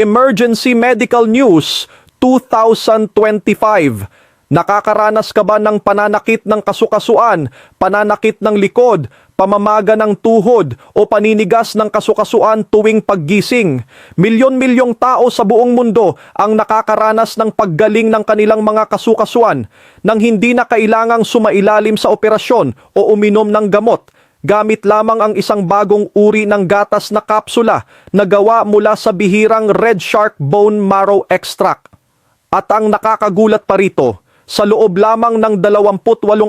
Emergency Medical News 2025. Nakakaranas ka ba ng pananakit ng kasukasuan, pananakit ng likod, pamamaga ng tuhod o paninigas ng kasukasuan tuwing paggising? Milyon-milyong tao sa buong mundo ang nakakaranas ng paggaling ng kanilang mga kasukasuan nang hindi na kailangang sumailalim sa operasyon o uminom ng gamot. Gamit lamang ang isang bagong uri ng gatas na kapsula na gawa mula sa bihirang Red Shark Bone Marrow Extract. At ang nakakagulat pa rito, sa loob lamang ng 28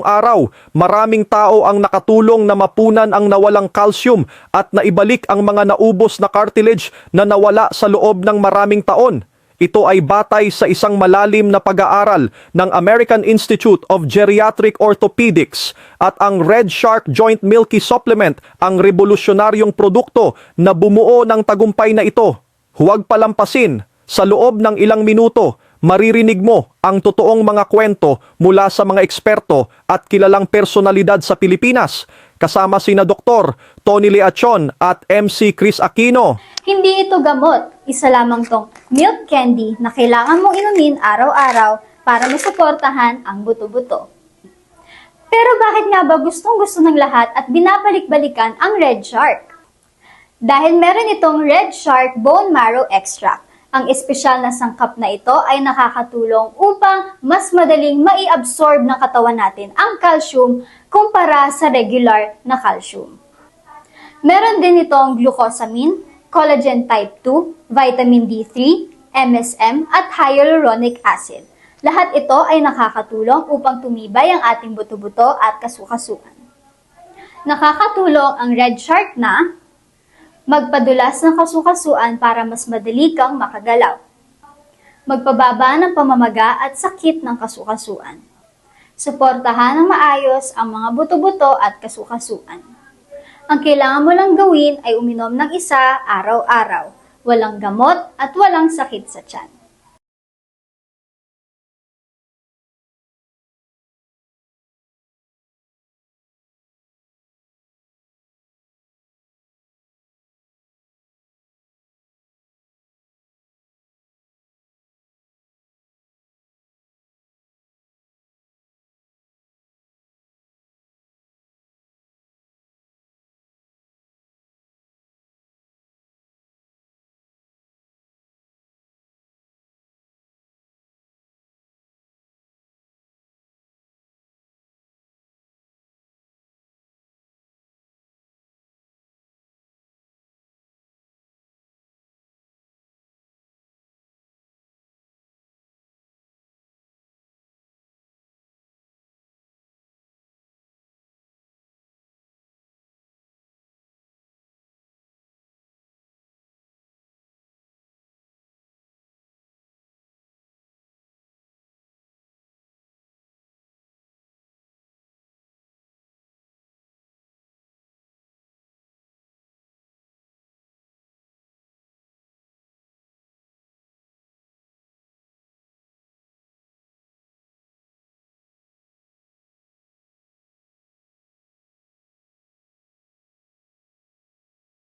araw, maraming tao ang nakatulong na mapunan ang nawalang calcium at naibalik ang mga naubos na cartilage na nawala sa loob ng maraming taon. Ito ay batay sa isang malalim na pag-aaral ng American Institute of Geriatric Orthopedics, at ang Red Shark Joint Milky Supplement ang revolusyonaryong produkto na bumuo ng tagumpay na ito. Huwag palampasin, sa loob ng ilang minuto, maririnig mo ang totoong mga kwento mula sa mga eksperto at kilalang personalidad sa Pilipinas, kasama sina Dr. Tony Leachon at MC Chris Aquino. Hindi ito gamot. Isa lamang tong milk candy na kailangan mong inumin araw-araw para masuportahan ang buto-buto. Pero bakit nga ba gustong-gusto ng lahat at binabalik-balikan ang Red Shark? Dahil meron itong Red Shark Bone Marrow Extract. Ang espesyal na sangkap na ito ay nakakatulong upang mas madaling mai-absorb ng katawan natin ang calcium kumpara sa regular na calcium. Meron din itong glucosamine, collagen type 2, vitamin D3, MSM at hyaluronic acid. Lahat ito ay nakakatulong upang tumibay ang ating buto-buto at kasukasuan. Nakakatulong ang Red Shark na magpadulas ng kasukasuan para mas madali kang makagalaw. Magpababa ng pamamaga at sakit ng kasukasuan. Suportahan ng maayos ang mga buto-buto at kasukasuan. Ang kailangan mo lang gawin ay uminom ng isa araw-araw. Walang gamot at walang sakit sa tiyan.